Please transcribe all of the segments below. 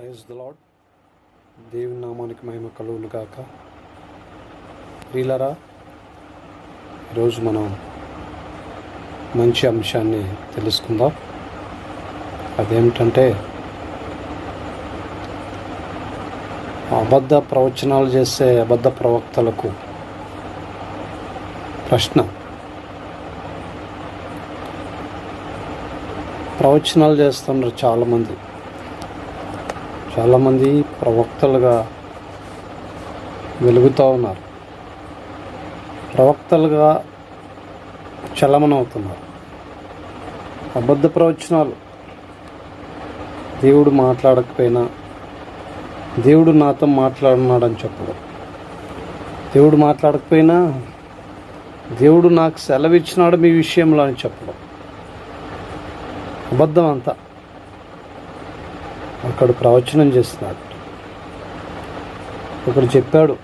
Praise the lord. దేవుని నామానికి మహిమ కలుగును గాక. ప్రియులారా, ఈరోజు మనం మంచి అంశాన్ని తెలుసుకుందాం. అదేమిటంటే అబద్ధ ప్రవచనాలు చేసే అబద్ధ ప్రవక్తలకు ప్రశ్న. ప్రవచనాలు చేస్తున్నారు చాలామంది ప్రవక్తలుగా వెలుగుతూ ఉన్నారు, ప్రవక్తలుగా చలమనవుతున్నారు. అబద్ధ ప్రవచనాలు, దేవుడు మాట్లాడకపోయినా దేవుడు నాతో మాట్లాడున్నాడని చెప్పడం, దేవుడు మాట్లాడకపోయినా దేవుడు నాకు సెలవిచ్చినాడు మీ విషయంలో అని చెప్పడం. అబద్ధం అంతా. అక్కడ ప్రవచనం చేస్తున్నాడు. ఒకడు చెప్పాడు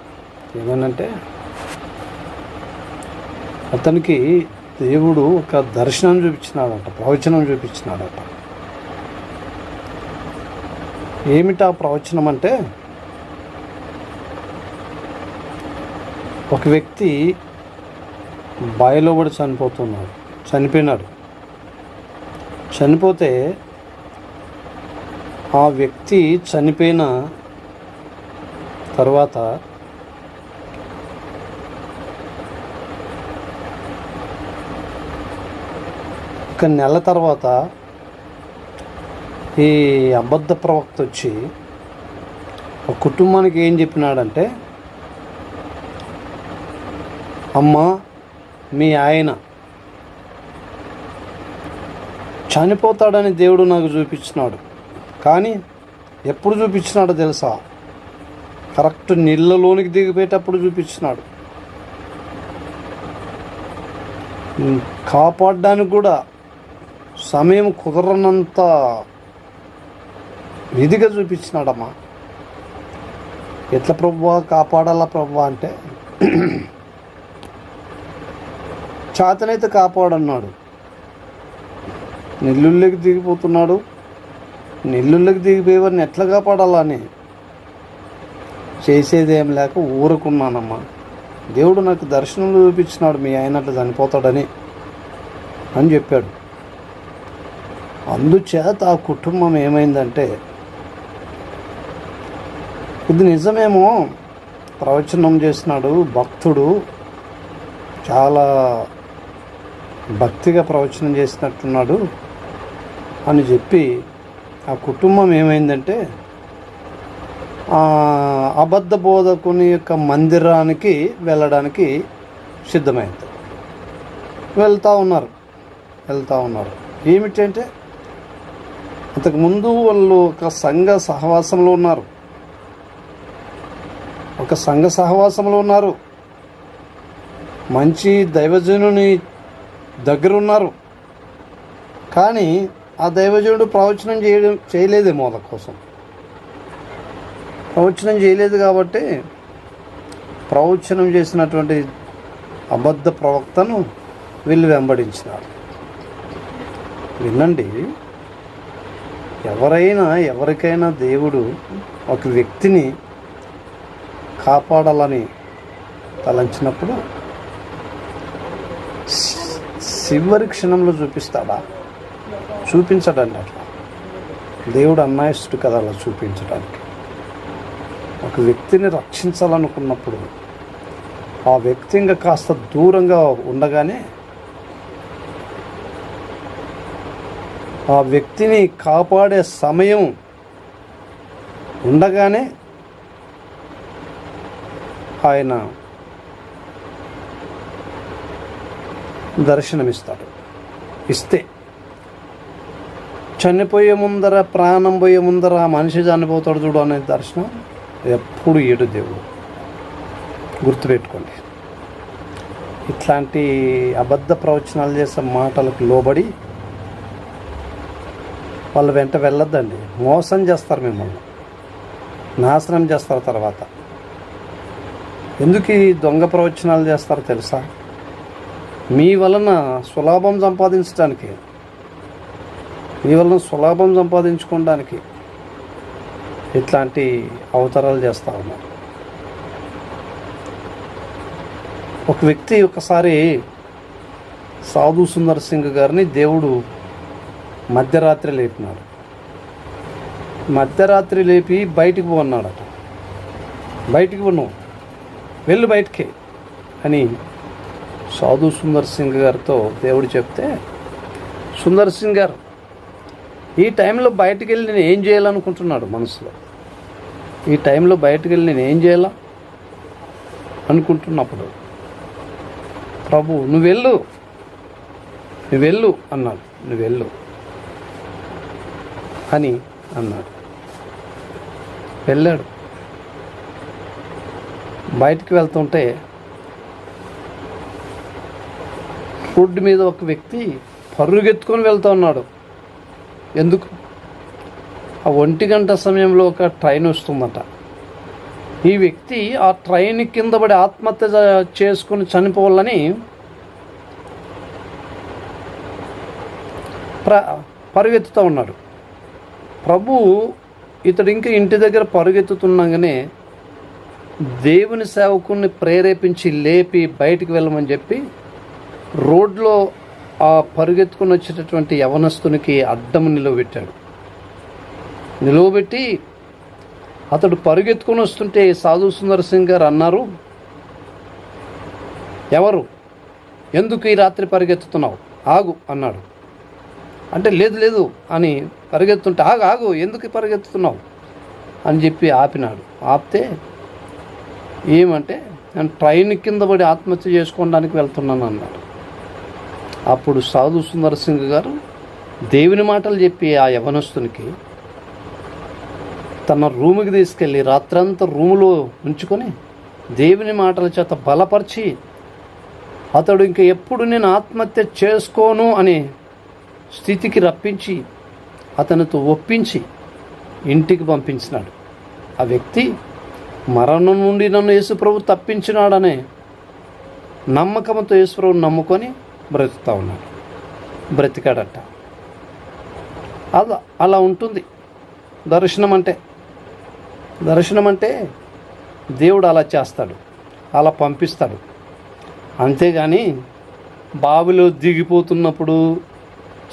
ఏమనంటే, అతనికి దేవుడు ఒక దర్శనం చూపించినాడట, ప్రవచనం చూపించినాడట. ఏమిటా ప్రవచనం అంటే, ఒక వ్యక్తి బావిలో పడి చనిపోయినాడు. చనిపోతే ఆ వ్యక్తి చనిపోయిన తర్వాత ఒక నెల తర్వాత ఈ అబద్ధ ప్రవక్త వచ్చి ఒక కుటుంబానికి ఏం చెప్పినాడంటే, అమ్మా, మీ ఆయన చనిపోతాడని దేవుడు నాకు చూపించినాడు. కానీ ఎప్పుడు చూపించినాడో తెలుసా? కరెక్ట్ నీళ్ళలోనికి దిగిపోయేటప్పుడు చూపించినాడు. కాపాడడానికి కూడా సమయం కుదరనంత విధిగా చూపించినాడమ్మా. ఎట్లా ప్రభువా కాపాడాలా ప్రభువా అంటే, చేతనైతే కాపాడన్నాడు. నెల్లుల్లోకి దిగిపోతున్నాడు. నెల్లుల్లోకి దిగిపోయేవారిని ఎట్లా కాపాడాలా అని చేసేదేం లేక ఊరుకున్నానమ్మా. దేవుడు నాకు దర్శనంలో చూపించినాడు మీ ఆయన అట్లా చనిపోతాడని అని చెప్పాడు. అందుచేత ఆ కుటుంబం ఏమైందంటే, ఇది నిజమేమో, ప్రవచనం చేసినాడు, భక్తుడు, చాలా భక్తిగా ప్రవచనం చేసినట్టున్నాడు అని చెప్పి ఆ కుటుంబం ఏమైందంటే అబద్ధ బోధకుని యొక్క మందిరానికి వెళ్ళడానికి సిద్ధమైంది. వెళ్తూ ఉన్నారు. ఏమిటంటే, అంతకుముందు వాళ్ళు ఒక సంఘ సహవాసంలో ఉన్నారు. మంచి దైవజనుని దగ్గర ఉన్నారు. కానీ ఆ దైవజనుడు ప్రవచనం చేయలేదేమో, వాళ్ళ కోసం ప్రవచనం చేయలేదు. కాబట్టి ప్రవచనం చేసినటువంటి అబద్ధ ప్రవక్తను వీళ్ళు వెంబడించినారు. వినండి, ఎవరికైనా దేవుడు ఒక వ్యక్తిని కాపాడాలని తలంచినప్పుడు చివరి క్షణంలో చూపించడండి. అట్లా దేవుడు అన్యాయస్తుడు కదా అలా చూపించడానికి. ఒక వ్యక్తిని రక్షించాలనుకున్నప్పుడు ఆ వ్యక్తి ఇంకా కాస్త దూరంగా ఉండగానే ఆ వ్యక్తిని కాపాడే సమయం ఉండగానే ఆయన దర్శనమిస్తాడు. ఇస్తే చనిపోయే ముందర, ప్రాణం పోయే ముందర ఆ మనిషి చనిపోతాడు చూడు అనే దర్శనం ఎప్పుడు ఏడు దేవుడు. గుర్తుపెట్టుకోండి. ఇట్లాంటి అబద్ధ ప్రవచనాలు చేసే మాటలకు లోబడి వాళ్ళ వెంట వెళ్ళొద్దండి. మోసం చేస్తారు, మిమ్మల్ని నాశనం చేస్తారు. తర్వాత ఎందుకు ఈ దొంగ ప్రవచనాలు చేస్తారో తెలుసా? మీ వలన సులాభం సంపాదించడానికి, మీ వలన సులాభం సంపాదించుకోవడానికి ఇట్లాంటి అవతారాలు చేస్తూ ఉన్నారు. ఒక వ్యక్తి ఒకసారి సాధు సుందర్ సింగ్ గారిని దేవుడు మధ్యరాత్రి లేపినాడు. మధ్యరాత్రి లేపి బయటికి పోన్నాడట. బయటికి పోను, వెళ్ళు బయటికి అని సాధు సుందర్ సింగ్ గారితో దేవుడు చెప్తే, సుందర్ సింగ్ గారు ఈ టైంలో బయటికి వెళ్ళి నేను ఏం చేయాలనుకుంటున్నాడు మనసులో. ఈ టైంలో బయటికి వెళ్ళి నేను ఏం చేయాలా అనుకుంటున్నప్పుడు ప్రభు నువ్వు వెళ్ళు అన్నాడు. నువ్వు వెళ్ళు అని అన్నాడు. వెళ్ళాడు. బయటికి వెళ్తుంటే రోడ్డు మీద ఒక వ్యక్తి పరుగెత్తుకొని వెళ్తూ ఉన్నాడు. ఎందుకు? ఆ 1 గంట సమయంలో ఒక ట్రైన్ వస్తుందట. ఈ వ్యక్తి ఆ ట్రైన్ కింద పడి ఆత్మహత్య చేసుకుని చనిపోవాలని పరుగెత్తుతూ ఉన్నాడు. ప్రభు ఇతడు ఇంకా ఇంటి దగ్గర పరుగెత్తుతున్నాగానే దేవుని సేవకుని ప్రేరేపించి లేపి బయటికి వెళ్ళమని చెప్పి రోడ్లో ఆ పరుగెత్తుకుని వచ్చేటటువంటి యవనస్తునికి అడ్డం నిలవబెట్టాడు. నిలవబెట్టి అతడు పరుగెత్తుకొని వస్తుంటే సాధు సుందర్ సింగ్ గారు అన్నారు, ఎవరు, ఎందుకు ఈ రాత్రి పరిగెత్తుతున్నావు, ఆగు అన్నాడు. అంటే లేదు అని పరిగెత్తుంటే ఆగు ఎందుకు పరిగెత్తుతున్నావు అని చెప్పి ఆపినాడు. ఆపితే ఏమంటే నేను ట్రైన్ కింద పడి ఆత్మహత్య చేసుకోవడానికి వెళ్తున్నాను అన్నాడు. అప్పుడు సాధు సుందర్ సింగ్ గారు దేవుని మాటలు చెప్పి ఆ యవనస్తునికి తన రూముకి తీసుకెళ్ళి రాత్రంతా రూములో ఉంచుకొని దేవుని మాటల చేత బలపరిచి అతడు ఇంక ఎప్పుడు నేను ఆత్మహత్య చేసుకోను అనే స్థితికి రప్పించి అతనితో ఒప్పించి ఇంటికి పంపించినాడు. ఆ వ్యక్తి మరణం నుండి నన్ను యేసుప్రభు తప్పించినాడనే నమ్మకంతో యేసుప్రభుని నమ్ముకొని బ్రతికాడట. అలా ఉంటుంది దర్శనం అంటే దేవుడు అలా చేస్తాడు, అలా పంపిస్తాడు. అంతేగాని బావిలో దిగిపోతున్నప్పుడు,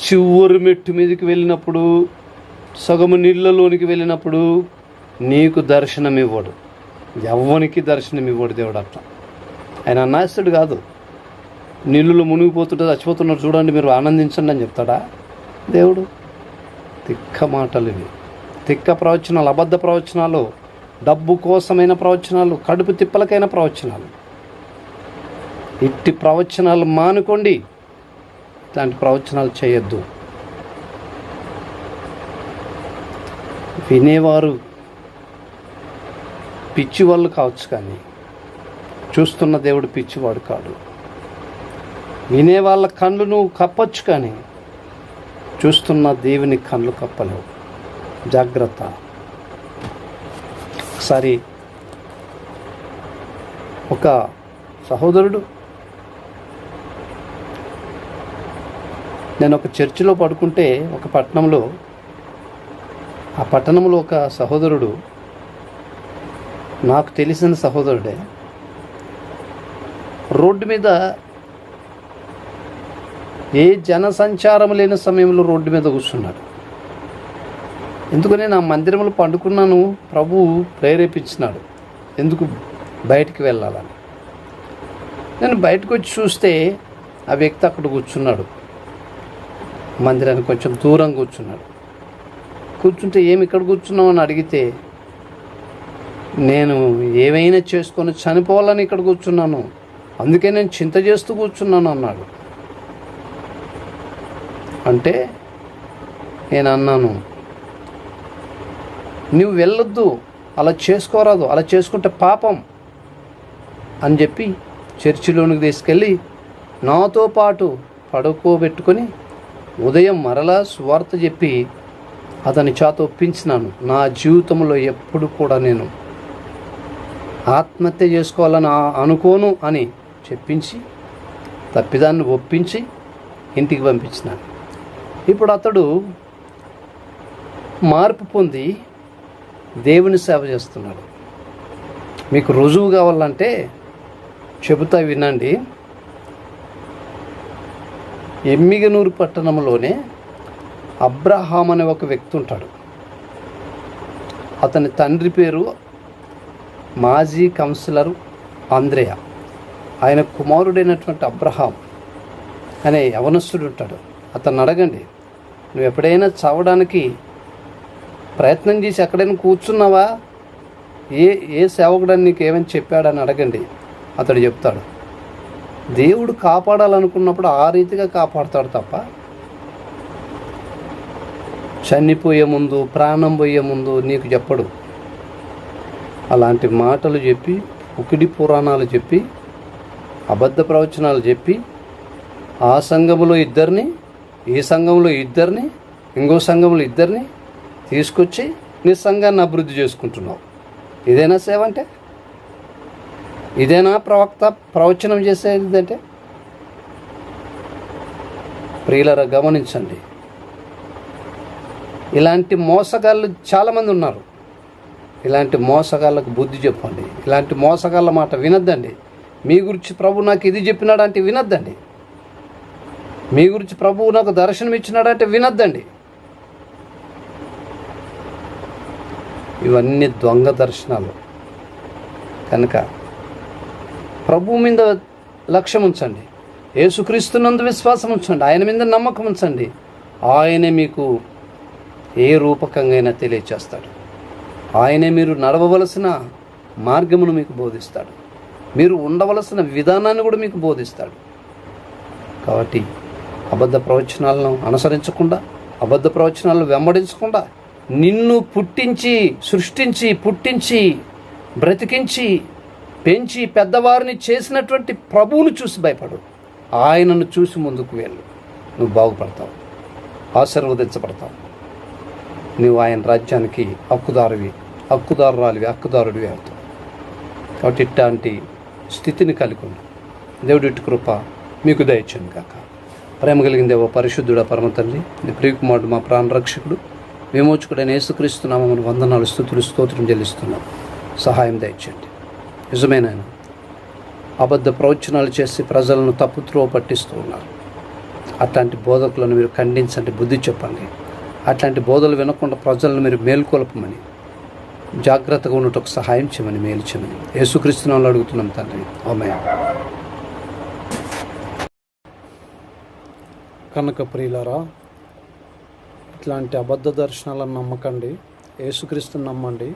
చివరి మెట్టు మీదకి వెళ్ళినప్పుడు, సగము నీళ్ళలోనికి వెళ్ళినప్పుడు నీకు దర్శనం ఇవ్వడు. ఎవ్వనికి దర్శనం ఇవ్వడు దేవుడు. అట్లా ఆయన అన్నాస్తుడు కాదు. నీళ్ళలో మునిగిపోతుంటే చచ్చిపోతున్నారు చూడండి మీరు ఆనందించండి అని చెప్తాడా దేవుడు? తిక్క మాటలు ఇవి, తిక్క ప్రవచనాలు, అబద్ధ ప్రవచనాలు, డబ్బు కోసమైన ప్రవచనాలు, కడుపు తిప్పలకైన ప్రవచనాలు. ఇట్టి ప్రవచనాలు మానుకోండి, ఇట్లాంటి ప్రవచనాలు చేయొద్దు. వినేవారు పిచ్చివాళ్ళు కావచ్చు, కానీ చూస్తున్న దేవుడు పిచ్చివాడు కాడు. వినేవాళ్ళ కళ్ళు నువ్వు కప్పచ్చు, కానీ చూస్తున్న దేవుని కళ్ళు కప్పలేవు. జాగ్రత్త. ఒకసారి ఒక సహోదరుడు, నేను ఒక చర్చిలో పడుకుంటే ఒక పట్టణంలో, ఆ పట్టణంలో ఒక సహోదరుడు, నాకు తెలిసిన సహోదరుడే, రోడ్డు మీద ఏ జనసంచారం లేని సమయంలో రోడ్డు మీద కూర్చున్నాడు. ఎందుకని నా మందిరంలో పండుకున్నాను, ప్రభు ప్రేరేపించినాడు ఎందుకు బయటికి వెళ్ళాలని. నేను బయటకు వచ్చి చూస్తే ఆ వ్యక్తి అక్కడ కూర్చున్నాడు, మందిరానికి కొంచెం దూరం కూర్చున్నాడు. కూర్చుంటే ఏమి ఇక్కడ కూర్చున్నావు అని అడిగితే, నేను ఏమైనా చేసుకొని చనిపోవాలని ఇక్కడ కూర్చున్నాను, అందుకే నేను చింత చేస్తూ కూర్చున్నాను అన్నాడు. అంటే నేను అన్నాను, నువ్వు వెళ్ళొద్దు, అలా చేసుకోరాదు, అలా చేసుకుంటే పాపం అని చెప్పి చర్చిలోనికి తీసుకెళ్ళి నాతో పాటు పడుకోబెట్టుకొని ఉదయం మరలా సువార్త చెప్పి అతని చేత ఒప్పించినాను. నా జీవితంలో ఎప్పుడు కూడా నేను ఆత్మహత్య చేసుకోవాలని అనుకోను అని చెప్పించి తప్పిదాన్ని ఒప్పించి ఇంటికి పంపించినాను. ఇప్పుడు అతడు మార్పు పొంది దేవుని సేవ చేస్తున్నాడు. మీకు రుజువు కావాలంటే చెబుతా వినండి. ఎమ్మిగనూరు పట్టణంలోనే అబ్రహాం అనే ఒక వ్యక్తి ఉంటాడు. అతని తండ్రి పేరు మాజీ కౌన్సిలర్ ఆంద్రేయ. ఆయన కుమారుడైనటువంటి అబ్రహాం అనే యవనస్తుడు ఉంటాడు. అతన్ని అడగండి, నువ్వు ఎప్పుడైనా చావడానికి ప్రయత్నం చేసి ఎక్కడైనా కూర్చున్నావా, ఏ సేవకుడని నీకు ఏమైనా చెప్పాడని అడగండి. అతడు చెప్తాడు, దేవుడు కాపాడాలనుకున్నప్పుడు ఆ రీతిగా కాపాడుతాడు తప్ప చనిపోయే ముందు, ప్రాణం పోయే ముందు నీకు చెప్పడు. అలాంటి మాటలు చెప్పి, ఉకిడి పురాణాలు చెప్పి, అబద్ధ ప్రవచనాలు చెప్పి ఆ సంఘములో ఇద్దరిని, ఈ సంఘంలో ఇద్దరిని, ఇంకో సంఘంలో ఇద్దరిని తీసుకొచ్చి నీ సంఘాన్ని అభివృద్ధి చేసుకుంటున్నావు. ఇదేనా సేవ అంటే? ఇదేనా ప్రవచనం చేసేదంటే? ప్రియులారా, గమనించండి. ఇలాంటి మోసగాళ్ళు చాలామంది ఉన్నారు. ఇలాంటి మోసగాళ్ళకు బుద్ధి చెప్పండి. ఇలాంటి మోసగాళ్ళ మాట వినొద్దండి. మీ గురించి ప్రభు నాకు ఇది చెప్పినాడంటే వినొద్దండి. మీ గురించి ప్రభువు నాకు దర్శనం ఇచ్చినాడంటే వినొద్దండి. ఇవన్నీ దొంగ దర్శనాలు. కనుక ప్రభు మీద లక్ష్యం ఉంచండి. యేసుక్రీస్తునందు విశ్వాసం ఉంచండి. ఆయన మీద నమ్మకం ఉంచండి. ఆయనే మీకు ఏ రూపకంగా తెలియచేస్తాడు. ఆయనే మీరు నడవవలసిన మార్గమును మీకు బోధిస్తాడు. మీరు ఉండవలసిన విధానాన్ని కూడా మీకు బోధిస్తాడు. కాబట్టి అబద్ధ ప్రవచనాలను అనుసరించకుండా, అబద్ధ ప్రవచనాలను వెంబడించకుండా, నిన్ను పుట్టించి బ్రతికించి పెంచి పెద్దవారిని చేసినటువంటి ప్రభువును చూసి భయపడు. ఆయనను చూసి ముందుకు వెళ్ళు. నువ్వు బాగుపడతావు, ఆశీర్వదించబడతావు. నువ్వు ఆయన రాజ్యానికి హక్కుదారుడివి అవుతావు. కాబట్టి ఇట్లాంటి స్థితిని కలిగి దేవుడి కృప మీకు దయచేయను కాక. ప్రేమ కలిగిన దేవ, పరిశుద్ధుడ, పరమ తండ్రి, నీ ప్రియకుమారుడు, మా ప్రాణరక్షకుడు, విమోచకుడైన యేసుక్రీస్తు నామమున వందనాలు, స్తుతులు, స్తోత్రం చెల్లిస్తున్నాం. సహాయం దయచేయండి. నిజమేనా? అబద్ధ ప్రవచనాలు చేసి ప్రజలను తప్పుత్రోవ పట్టిస్తూ ఉన్నారు. అట్లాంటి బోధకులను మీరు ఖండించండి, బుద్ధి చెప్పండి. అట్లాంటి బోధలు వినకుండా ప్రజలను మీరు మేల్కొల్పమని, జాగ్రత్తగా ఉన్నట్టు సహాయం చేయమని, మేలు చేయమని యేసుక్రీస్తు నామములో అడుగుతున్నాం తండ్రి. ఆమేన్. కనుక ప్రియులారా, ఇట్లాంటి అబద్ధ దర్శనాలను నమ్మకండి. యేసుక్రీస్తుని నమ్మండి.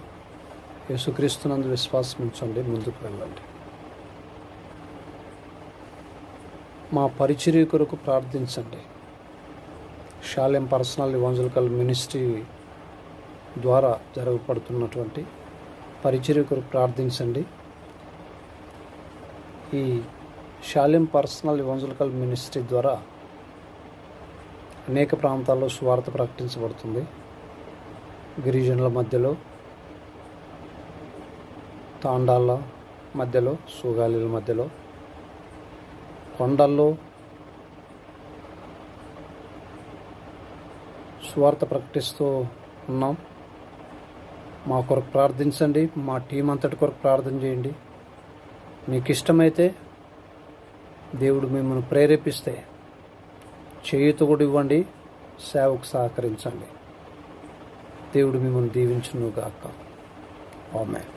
యేసుక్రీస్తునందు విశ్వాసం ఉంచండి. ముందుకు వెళ్ళండి. మా పరిచర్య కొరకు ప్రార్థించండి. షాలెం పర్సనల్ ఇవాంజలికల్ మినిస్ట్రీ ద్వారా జరగబడుతున్నటువంటి పరిచర్య కొరకు ప్రార్థించండి. ఈ షాలెం పర్సనల్ ఇవాంజలికల్ మినిస్ట్రీ ద్వారా అనేక ప్రాంతాల్లో సువార్త ప్రకటించబడుతుంది. గిరిజనుల మధ్యలో, తాండాల మధ్యలో, సుగాలిల మధ్యలో, కొండల్లో సువార్త ప్రకటిస్తూ ఉన్నాం. మా కొరకు ప్రార్థించండి. మా టీం అంతటి కొరకు ప్రార్థన చేయండి. మీకు ఇష్టమైతే, దేవుడు మిమ్మల్ని ప్రేరేపిస్తే చేయూత కూడా ఇవ్వండి. సేవకు సహకరించండి. దేవుడు మిమ్మల్ని దీవించును గాక. ఆమేన్.